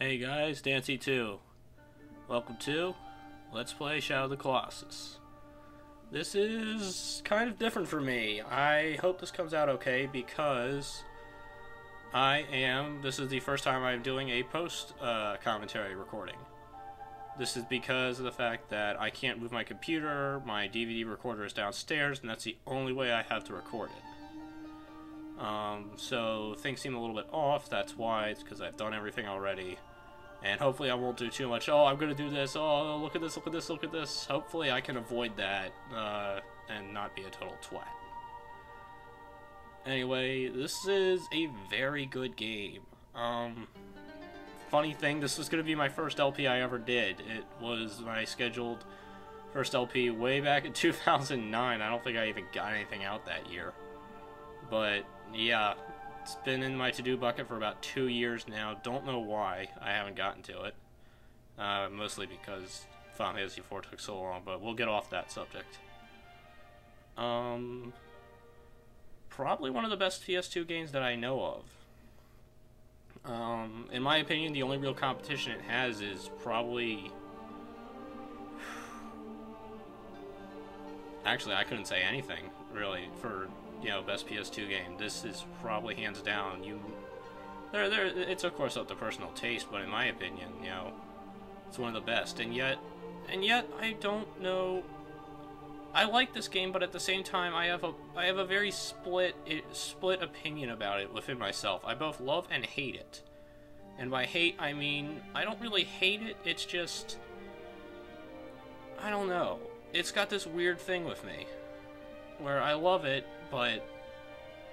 Hey guys, Dancy2. Welcome to Let's Play Shadow of the Colossus. This is kind of different for me. I hope this comes out okay because this is the first time I'm doing a post-commentary recording. This is because of the fact that I can't move my computer, my DVD recorder is downstairs, and that's the only way I have to record it. So things seem a little bit off, that's why. It's because I've done everything already. And hopefully I won't do too much, oh, I'm gonna do this, oh, look at this, look at this, look at this. Hopefully I can avoid that, and not be a total twat. Anyway, this is a very good game. Funny thing, this was gonna be my first LP I ever did. It was my scheduled first LP way back in 2009. I don't think I even got anything out that year. But, yeah. It's been in my to-do bucket for about 2 years now. Don't know why I haven't gotten to it. Mostly because Final Fantasy IV took so long, but we'll get off that subject. Probably one of the best PS2 games that I know of. In my opinion, the only real competition it has is probably... Actually, I couldn't say anything, really, for... best PS2 game. This is probably hands down. It's of course up to personal taste, but in my opinion, it's one of the best. And yet, I don't know. I like this game, but at the same time, I have a very split opinion about it within myself. I both love and hate it. And by hate, I mean I don't really hate it. It's just I don't know. It's got this weird thing with me where I love it, but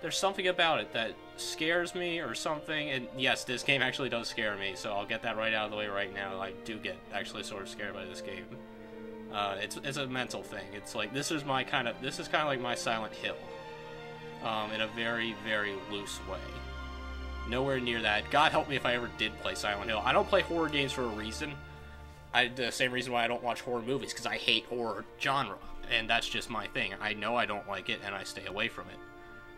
there's something about it that scares me or something. And yes, this game actually does scare me, so I'll get that right out of the way right now. I do get actually sort of scared by this game. It's a mental thing. It's like this is kind of like my Silent Hill, in a very, very loose way. Nowhere near that. God help me if I ever did play Silent Hill. I don't play horror games for a reason. The same reason why I don't watch horror movies, because I hate horror genre. And that's just my thing. I know I don't like it, and I stay away from it.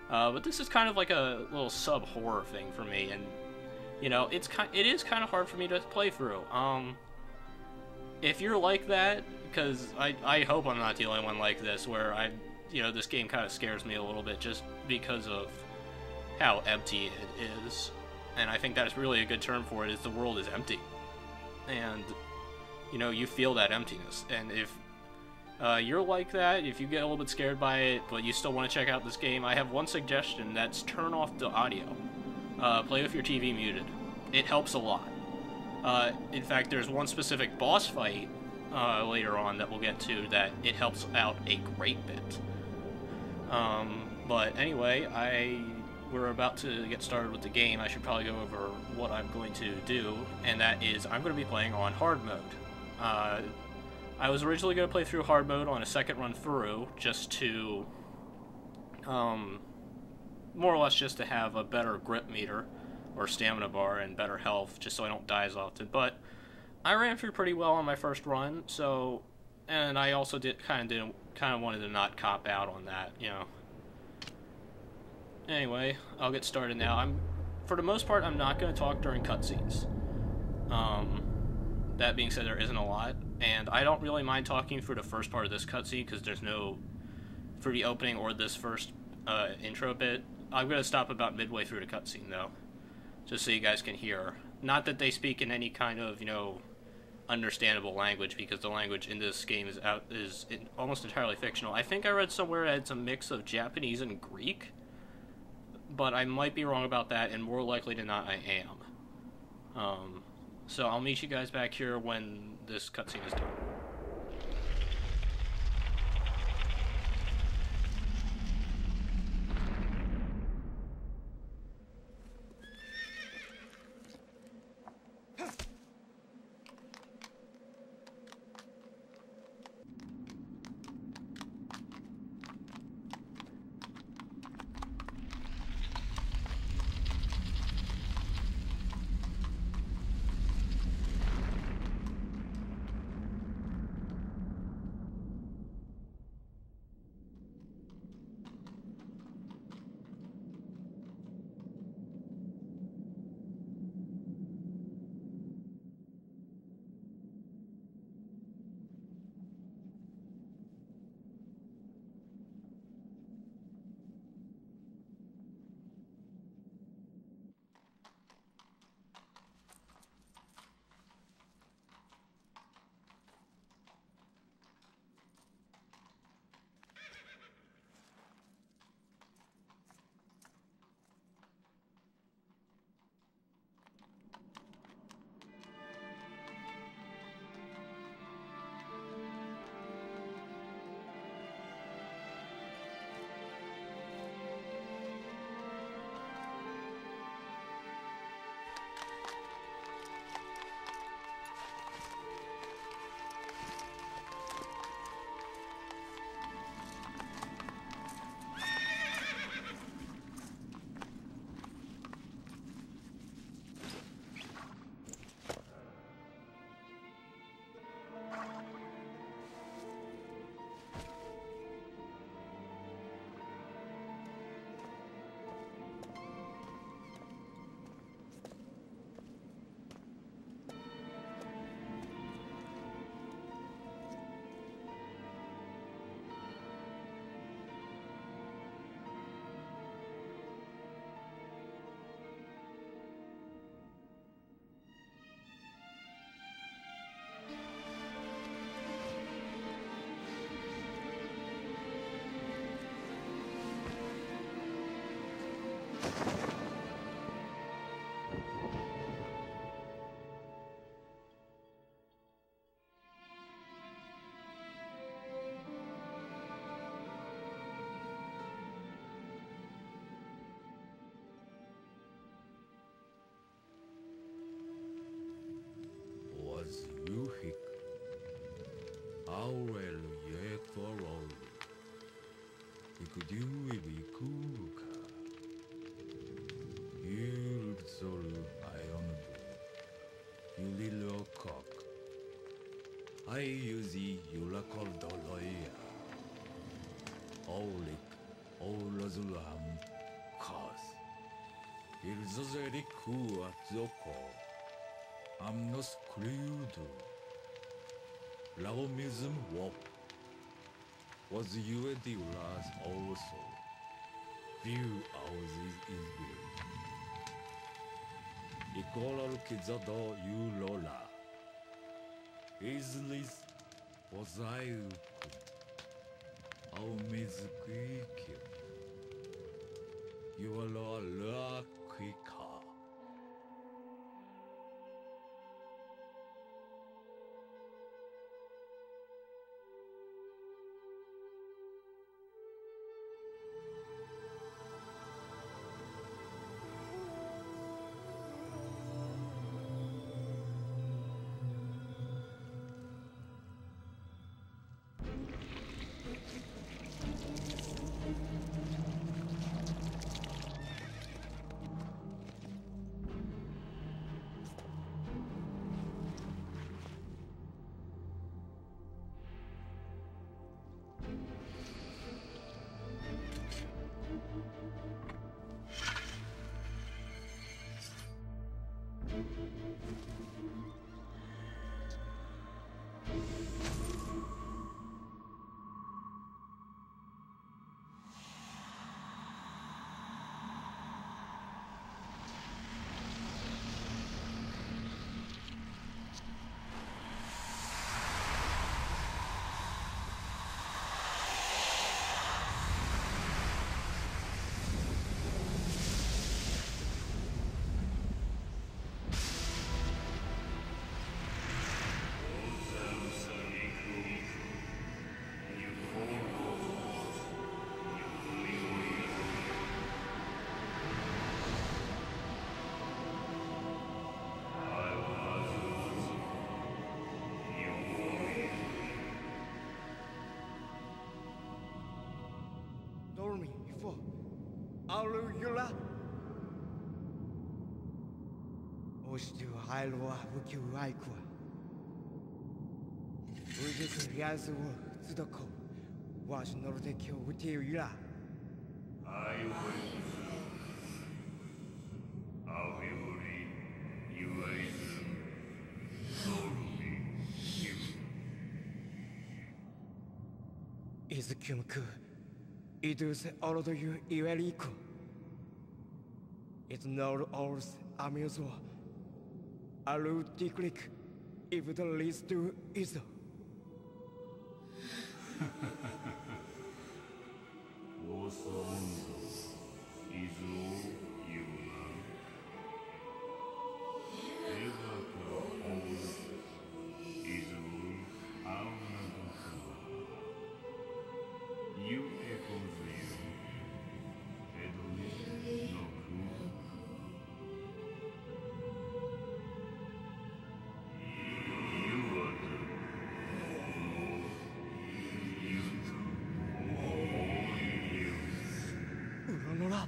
But this is kind of like a little sub-horror thing for me, and, it is kind of hard for me to play through. If you're like that, because I hope I'm not the only one like this, where this game kind of scares me a little bit just because of how empty it is. And I think that's really a good term for it, is the world is empty. And, you feel that emptiness. And if you're like that, if you get a little bit scared by it, but you still want to check out this game, I have one suggestion, that's turn off the audio. Play with your TV muted. It helps a lot. In fact, there's one specific boss fight later on that we'll get to that it helps out a great bit. But anyway, we're about to get started with the game. I should probably go over what I'm going to do, and that is I'm going to be playing on hard mode. I was originally going to play through hard mode on a second run through, just to, more or less just to have a better grip meter, or stamina bar, and better health, just so I don't die as often. But I ran through pretty well on my first run, so, and I also kind of wanted to not cop out on that, Anyway, I'll get started now. For the most part, I'm not going to talk during cutscenes. That being said, there isn't a lot. And I don't really mind talking for the first part of this cutscene, because there's no... For the opening or this first intro bit, I'm going to stop about midway through the cutscene, though. Just so you guys can hear. Not that they speak in any kind of, understandable language, because the language in this game is almost entirely fictional. I think I read somewhere that it's a mix of Japanese and Greek, but I might be wrong about that, and more likely than not, I am. So I'll meet you guys back here when this cutscene is done. hik. Aurel ye thorol. Ikudu ibikuka. Yulzolu ionbu. Yulilo cock. I use Yulakol Doloya. Olik, Olazulam, Kaz. Ilzozeriku Atzoko. Amnos Crudo. Laomism Wop. Was you a Diulas also? View houses is will. Ikolal Kizado Yulola. Islis Ozaiku. Aumizukikyo. Yualo la Kika. Alula Ostu Hailwa Vuku Aikua Ujis Yazu Tsudoko Was Nordekyo Utiula I will. However, you are sorry. Izukumku Idus Orodoyu Iweriko It's not all amusement. Alu Tiklik if the least to Iso. Also, is all you know. Ever all is all our you echoes you. Edwin no cool. You are the you all you. Uranora.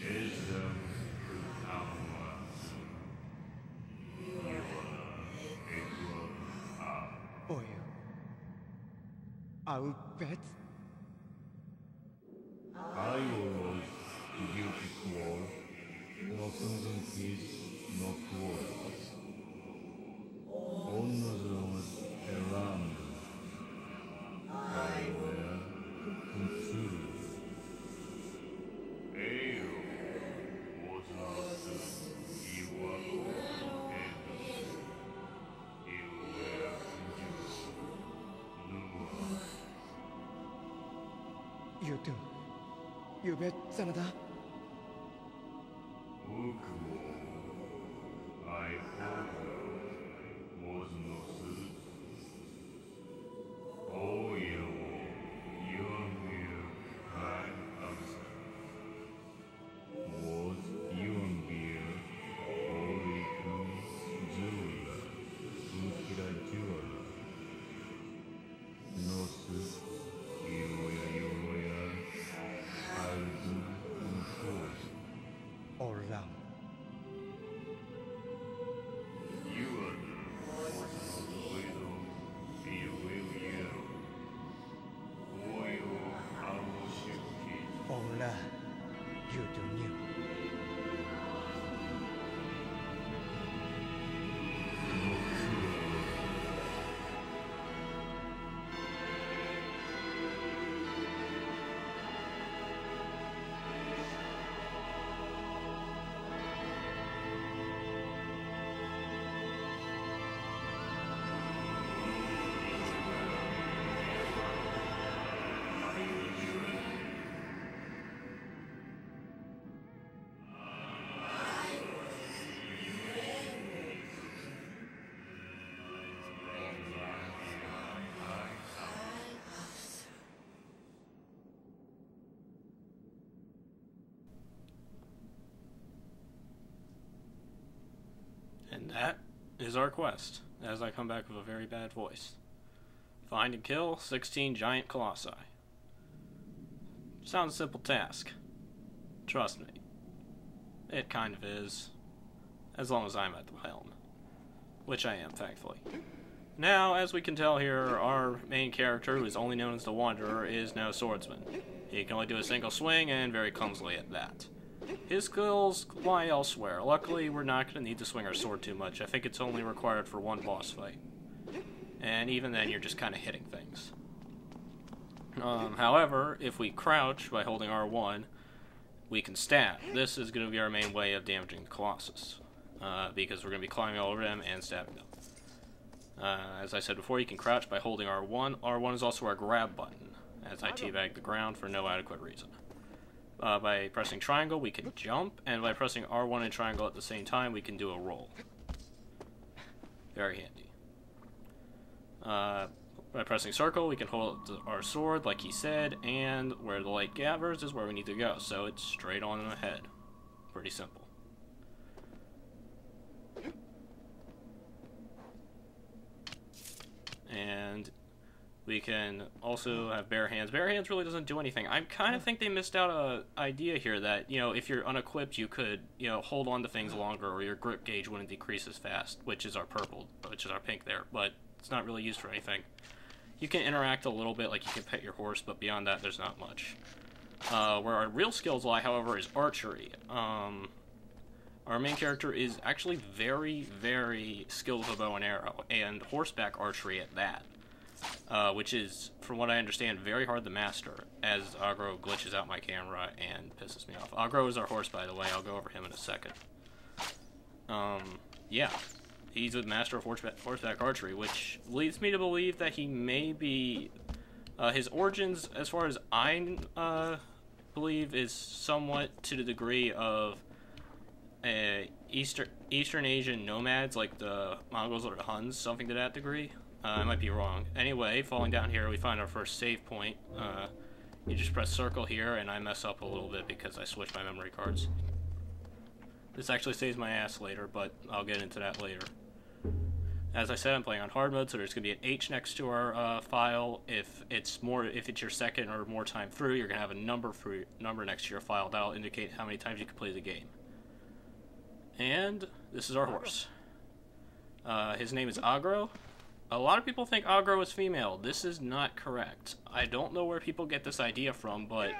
Is our Oil. I'll bet. I was beautiful, no crimson kiss, no quarrels. Others around, I were confused. Ale was not you were and you were just no. You do. You bet, Sanada. I hope was no suit. Oh, you beer, was you beer, Yeah, you do knew. And that is our quest, as I come back with a very bad voice. Find and kill 16 giant colossi. Sounds a simple task. Trust me. It kind of is. As long as I'm at the helm. Which I am, thankfully. Now, as we can tell here, our main character, who is only known as the Wanderer, is no swordsman. He can only do a single swing, and very clumsily at that. His skills lie elsewhere. Luckily, we're not going to need to swing our sword too much. I think it's only required for one boss fight. And even then, you're just kind of hitting things. However, if we crouch by holding R1, we can stab. This is going to be our main way of damaging the Colossus. Because we're going to be climbing all over them and stabbing them. As I said before, you can crouch by holding R1. R1 is also our grab button, as I teabag the ground for no adequate reason. By pressing triangle, we can jump, and by pressing R1 and triangle at the same time, we can do a roll. Very handy. By pressing circle, we can hold our sword, like he said, and where the light gathers is where we need to go, so it's straight on and ahead. Pretty simple. And we can also have bare hands. Bare hands really doesn't do anything. I kind of think they missed out an idea here that, you know, if you're unequipped, you could, you know, hold on to things longer, or your grip gauge wouldn't decrease as fast, which is our purple, which is our pink there, but it's not really used for anything. You can interact a little bit, like you can pet your horse, but beyond that, there's not much. Where our real skills lie, however, is archery. Our main character is actually very, very skilled with a bow and arrow, and horseback archery at that. Which is, from what I understand, very hard to master, as Agro glitches out my camera and pisses me off. Agro is our horse, by the way. I'll go over him in a second. Yeah. He's a master of horseback archery, which leads me to believe that he may be... his origins, as far as I believe, is somewhat to the degree of Eastern Asian nomads, like the Mongols or the Huns, something to that degree. I might be wrong. Anyway, falling down here, we find our first save point. You just press circle here, and I mess up a little bit because I switched my memory cards. This actually saves my ass later, but I'll get into that later. As I said, I'm playing on hard mode, so there's going to be an H next to our file. If it's your second or more time through, you're going to have a number next to your file. That'll indicate how many times you can play the game. And this is our horse. His name is Agro. A lot of people think Agro is female. This is not correct. I don't know where people get this idea from, but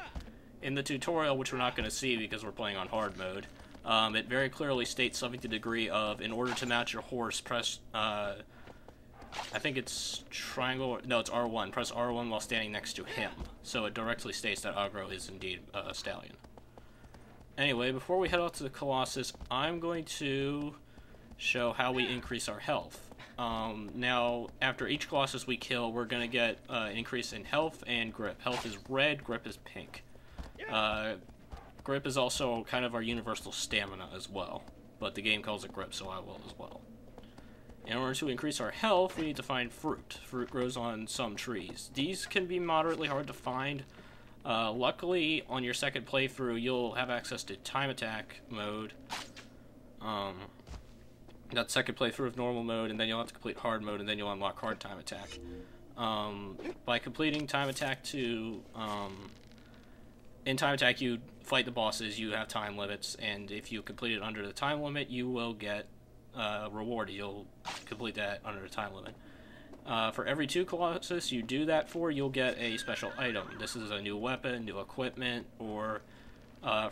in the tutorial, which we're not going to see because we're playing on hard mode, it very clearly states something to the degree of, in order to mount your horse, press, I think it's triangle, no, it's R1. Press R1 while standing next to him. So it directly states that Agro is indeed a stallion. Anyway, before we head out to the Colossus, I'm going to show how we increase our health. Now, after each Colossus we kill, we're going to get an increase in health and grip. Health is red, grip is pink. Grip is also kind of our universal stamina as well, but the game calls it grip, so I will as well. In order to increase our health, we need to find fruit. Fruit grows on some trees. These can be moderately hard to find. Luckily, on your second playthrough, you'll have access to time attack mode. That second playthrough of normal mode, and then you'll have to complete hard mode, and then you'll unlock hard time attack. By completing time attack in time attack, you fight the bosses, you have time limits, and if you complete it under the time limit, you will get rewarded. You'll complete that under the time limit. For every 2 Colossus you do that for, you'll get a special item. This is a new weapon, new equipment, or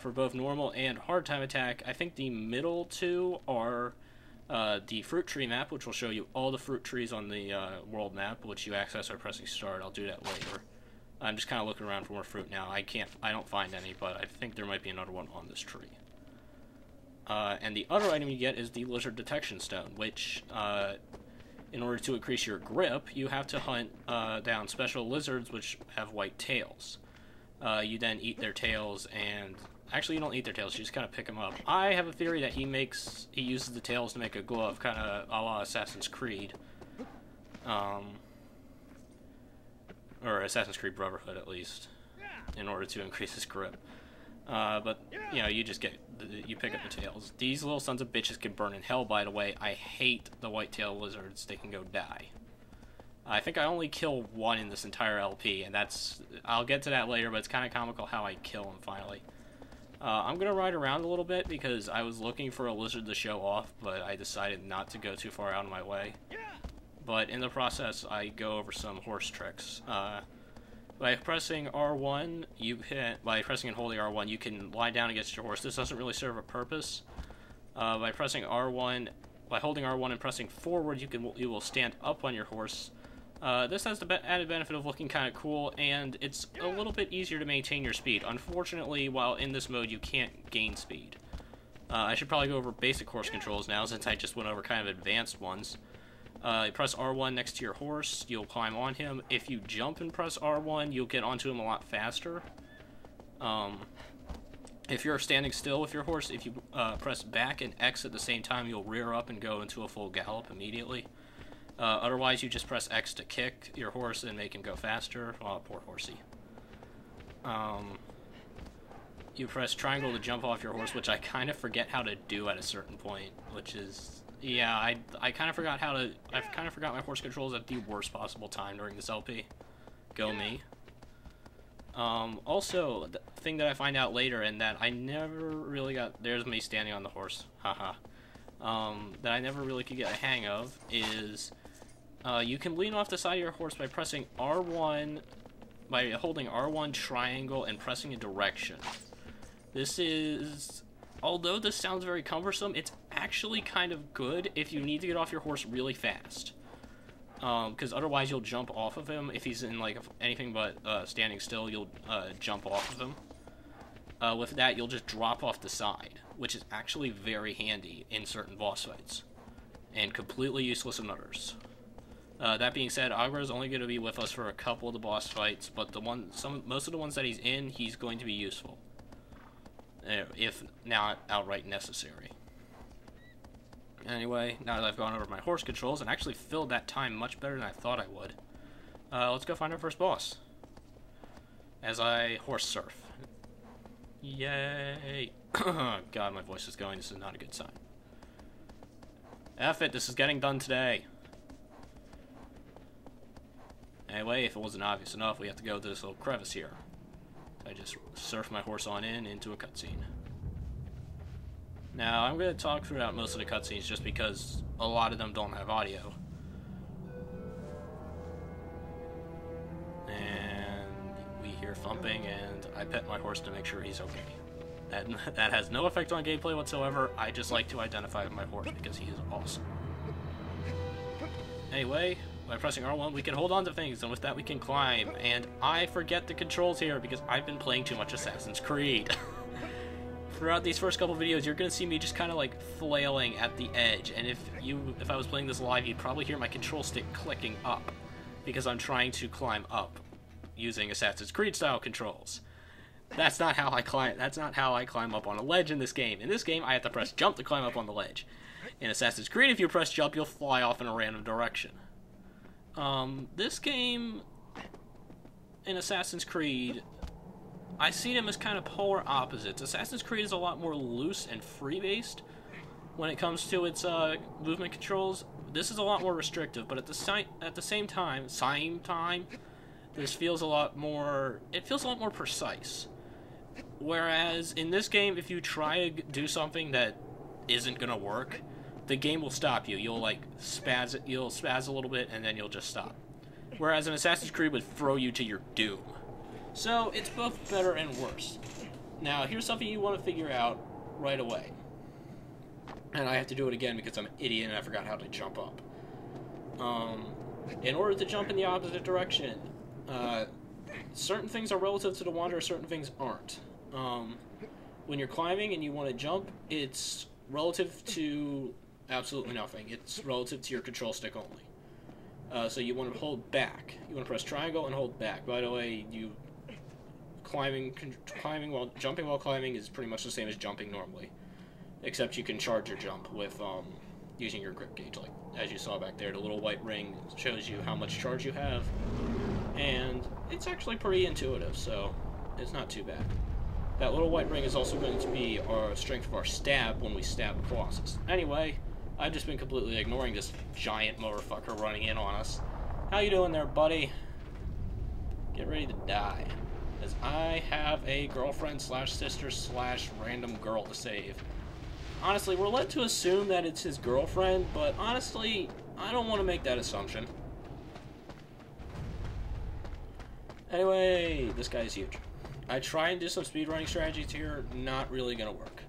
For both normal and hard time attack, I think the middle two are the fruit tree map, which will show you all the fruit trees on the world map, which you access by pressing start. I'll do that later. I'm just kind of looking around for more fruit now. I don't find any, but I think there might be another one on this tree. And the other item you get is the lizard detection stone, which, in order to increase your grip, you have to hunt down special lizards which have white tails. You then eat their tails, and actually you don't eat their tails, you just kind of pick them up. I have a theory that he uses the tails to make a glove, kind of a la Assassin's Creed. Or Assassin's Creed Brotherhood, at least, in order to increase his grip. But, you know, you pick up the tails. These little sons of bitches can burn in hell, by the way. I hate the white-tailed lizards. They can go die. I think I only kill one in this entire LP, and I'll get to that later, but it's kind of comical how I kill him, finally. I'm going to ride around a little bit, because I was looking for a lizard to show off, but I decided not to go too far out of my way. But in the process, I go over some horse tricks. By pressing R1, by pressing and holding R1, you can lie down against your horse. This doesn't really serve a purpose. By holding R1 and pressing forward, you will stand up on your horse. This has the added benefit of looking kind of cool, and it's a little bit easier to maintain your speed. Unfortunately, while in this mode, you can't gain speed. I should probably go over basic horse controls now, since I just went over kind of advanced ones. You press R1 next to your horse, you'll climb on him. If you jump and press R1, you'll get onto him a lot faster. If you're standing still with your horse, if you press back and X at the same time, you'll rear up and go into a full gallop immediately. Otherwise, you just press X to kick your horse and make him go faster. Oh, poor horsey. You press triangle to jump off your horse, which I kind of forget how to do at a certain point, which is... Yeah, I kind of forgot I've kind of forgot my horse controls at the worst possible time during this LP. Go me. Also, the thing that I find out later, and that I never really got... There's me standing on the horse. Haha. That I never really could get a hang of is... you can lean off the side of your horse by pressing R1... By holding R1 triangle and pressing a direction. This is... Although this sounds very cumbersome, it's actually kind of good if you need to get off your horse really fast. Because otherwise you'll jump off of him. If he's in, like, anything but standing still, you'll jump off of him. With that, you'll just drop off the side, which is actually very handy in certain boss fights, and completely useless in others. That being said, Agra is only going to be with us for a couple of the boss fights, but most of the ones that he's in, he's going to be useful. If not outright necessary. Anyway, now that I've gone over my horse controls and actually filled that time much better than I thought I would, let's go find our first boss. As I horse surf. Yay! God, my voice is going. This is not a good sign. F it, this is getting done today. Anyway, if it wasn't obvious enough, we have to go to this little crevice here. I just surf my horse on into a cutscene. Now, I'm going to talk throughout most of the cutscenes just because a lot of them don't have audio. And we hear thumping, and I pet my horse to make sure he's okay. That has no effect on gameplay whatsoever. I just like to identify with my horse because he is awesome. Anyway, by pressing R1, we can hold on to things, and with that we can climb. And I forget the controls here because I've been playing too much Assassin's Creed. Throughout these first couple videos, you're going to see me just kind of like flailing at the edge. And if I was playing this live, you'd probably hear my control stick clicking up because I'm trying to climb up using Assassin's Creed style controls. That's not how I climb. That's not how I climb up on a ledge in this game. In this game, I have to press jump to climb up on the ledge. In Assassin's Creed, if you press jump, you'll fly off in a random direction. This game, in Assassin's Creed, I see them as kind of polar opposites. Assassin's Creed is a lot more loose and free-based when it comes to its movement controls. This is a lot more restrictive, but at the same time, this feels a lot more. It feels a lot more precise. Whereas in this game, if you try to do something that isn't gonna work, the game will stop you. You'll like spaz. You'll spaz a little bit, and then you'll just stop. Whereas an Assassin's Creed would throw you to your doom. So it's both better and worse. Now, here's something you want to figure out right away. And I have to do it again because I'm an idiot and I forgot how to jump up. In order to jump in the opposite direction, certain things are relative to the wanderer, certain things aren't. When you're climbing and you want to jump, it's relative to absolutely nothing. It's relative to your control stick only. So you want to hold back. You want to press triangle and hold back. By the way, jumping while climbing is pretty much the same as jumping normally, except you can charge your jump with using your grip gauge, like as you saw back there. The little white ring shows you how much charge you have, and it's actually pretty intuitive, so it's not too bad. That little white ring is also going to be our strength of our stab when we stab a Colossus. Anyway, I've just been completely ignoring this giant motherfucker running in on us. How you doing there, buddy? Get ready to die. As I have a girlfriend slash sister slash random girl to save. Honestly, we're led to assume that it's his girlfriend, but honestly, I don't want to make that assumption. Anyway, this guy's huge. I try and do some speedrunning strategies here, not really gonna work.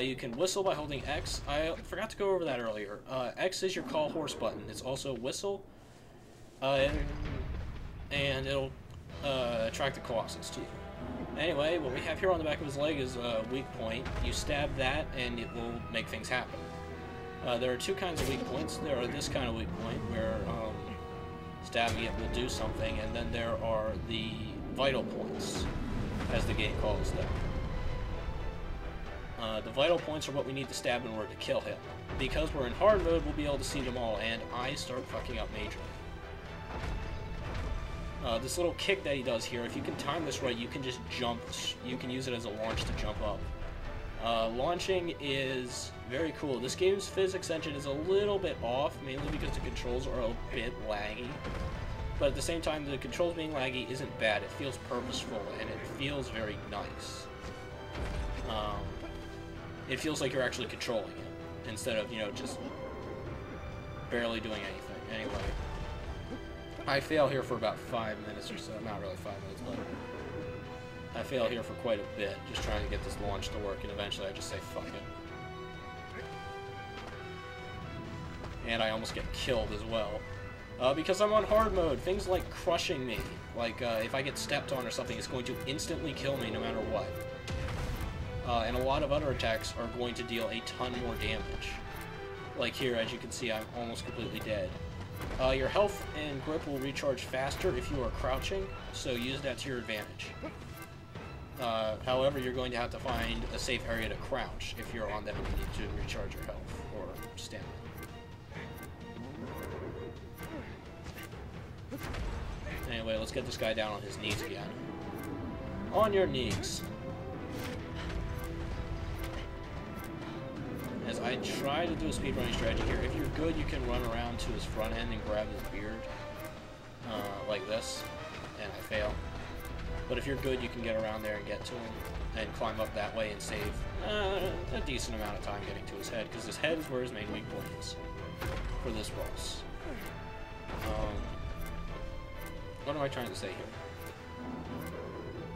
You can whistle by holding X. I forgot to go over that earlier. X is your call horse button. It's also whistle. And it'll attract the Colossus to you. Anyway, what we have here on the back of his leg is a weak point. You stab that and it will make things happen. There are two kinds of weak points. There are this kind of weak point where stabbing it will do something, and then there are the vital points, as the game calls them. The vital points are what we need to stab in order to kill him. Because we're in hard mode, we'll be able to see them all, and I start fucking up majorly. This little kick that he does here, if you can time this right, you can just jump. You can use it as a launch to jump up. Launching is very cool. This game's physics engine is a little bit off, mainly because the controls are a bit laggy. But at the same time, the controls being laggy isn't bad. It feels purposeful, and it feels very nice. It feels like you're actually controlling it, instead of, just barely doing anything. Anyway, I fail here for about 5 minutes or so. Not really 5 minutes, but I fail here for quite a bit, just trying to get this launch to work, and eventually I just say, fuck it. And I almost get killed as well. Because I'm on hard mode, things like crushing me, like if I get stepped on or something, it's going to instantly kill me no matter what. And a lot of other attacks are going to deal a ton more damage. Like here, as you can see, I'm almost completely dead. Your health and grip will recharge faster if you are crouching, so use that to your advantage. However, you're going to have to find a safe area to crouch if you're on that and you need to recharge your health or stamina. Anyway, let's get this guy down on his knees again. On your knees. As I try to do a speedrunning strategy here, if you're good, you can run around to his front end and grab his beard. Like this. And I fail. But if you're good, you can get around there and get to him. And climb up that way and save a decent amount of time getting to his head. Because his head is where his main weak point is. For this boss. What am I trying to say here?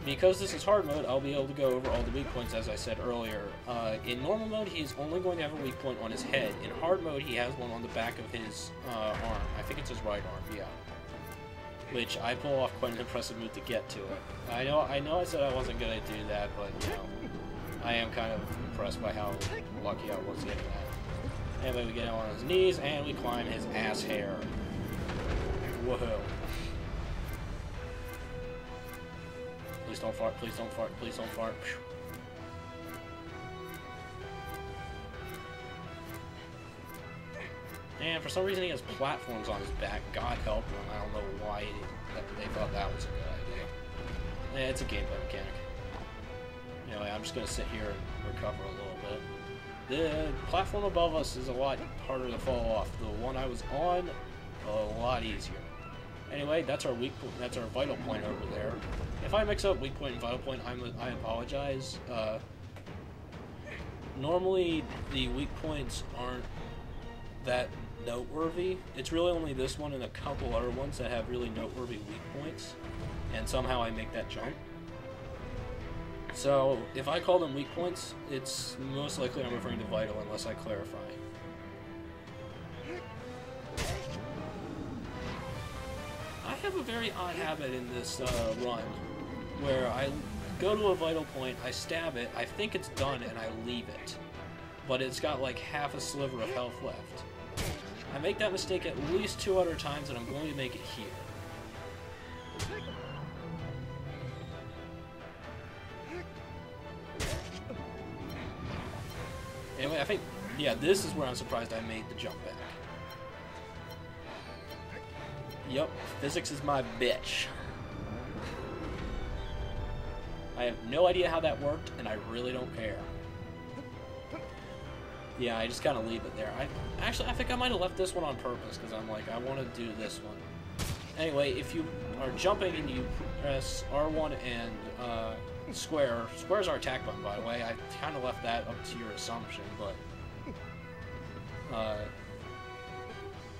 Because this is hard mode, I'll be able to go over all the weak points as I said earlier. In normal mode, he's only going to have a weak point on his head. In hard mode, he has one on the back of his arm. I think it's his right arm, yeah. Which I pull off quite an impressive move to get to it. I know I said I wasn't going to do that, but, I am kind of impressed by how lucky I was getting that. Anyway, we get him on his knees, and we climb his ass hair. Whoa. Please don't fart, please don't fart, please don't fart. And for some reason he has platforms on his back. God help him. I don't know why they thought that was a good idea. Yeah, it's a gameplay mechanic. Anyway, I'm just going to sit here and recover a little bit. The platform above us is a lot harder to fall off. The one I was on, a lot easier. Anyway, that's our weak point. That's our vital point over there. If I mix up weak point and vital point, I apologize. Normally, the weak points aren't that noteworthy. It's really only this one and a couple other ones that have really noteworthy weak points. And somehow I make that jump. So, if I call them weak points, it's most likely I'm referring to vital unless I clarify. I have a very odd habit in this run, where I go to a vital point, I stab it, I think it's done, and I leave it. But it's got like half a sliver of health left. I make that mistake at least 2 other times, and I'm going to make it here. Anyway, I think, yeah, this is where I'm surprised I made the jump back. Yup, physics is my bitch. I have no idea how that worked, and I really don't care. Yeah, I just kind of leave it there. I think I might have left this one on purpose, because I'm like, I want to do this one. Anyway, if you are jumping and you press R1 and square. Square's our attack button, by the way. I kind of left that up to your assumption, but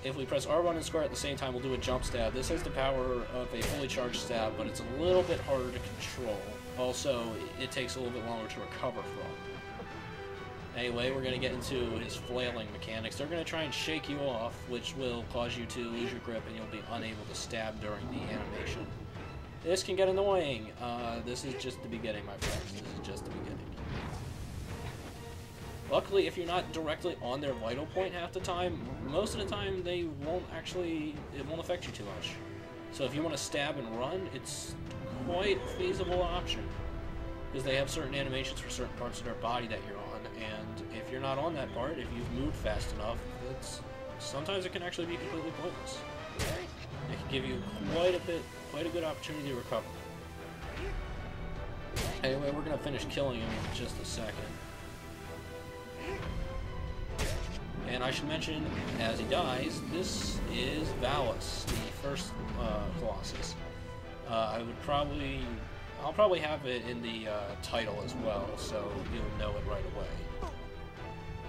if we press R1 and square at the same time, we'll do a jump stab. This has the power of a fully charged stab, but it's a little bit harder to control. Also, it takes a little bit longer to recover from. Anyway, we're going to get into his flailing mechanics. They're going to try and shake you off, which will cause you to lose your grip, and you'll be unable to stab during the animation. This can get annoying. This is just the beginning, my friends. This is just the beginning. Luckily, if you're not directly on their vital point half the time, most of the time it won't affect you too much. So if you want to stab and run, it's quite a feasible option. Because they have certain animations for certain parts of their body that you're on, and if you're not on that part, if you've moved fast enough, sometimes it can actually be completely pointless. It can give you quite a good opportunity to recover. Anyway, we're going to finish killing him in just a second. And I should mention, as he dies, this is Valus, the first Colossus. I'll probably have it in the title as well, so you'll know it right away.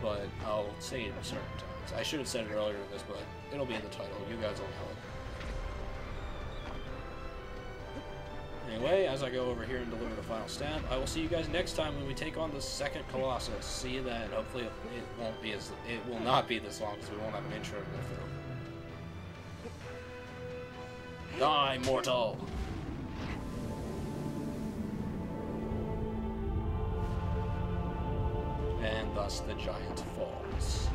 But I'll say it certain times. I should have said it earlier in this, but it'll be in the title. You guys will know it. Anyway, as I go over here and deliver the final stab, I will see you guys next time when we take on the second Colossus. See you then. Hopefully it will not be this long because we won't have an intro to go through. Die, mortal! And thus the giant falls.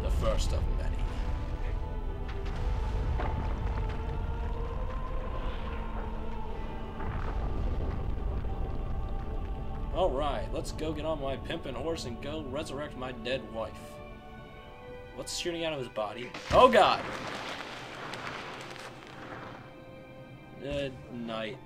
The first of many. Alright, let's go get on my pimpin' horse and go resurrect my dead wife. What's shooting out of his body? Oh god! Good night.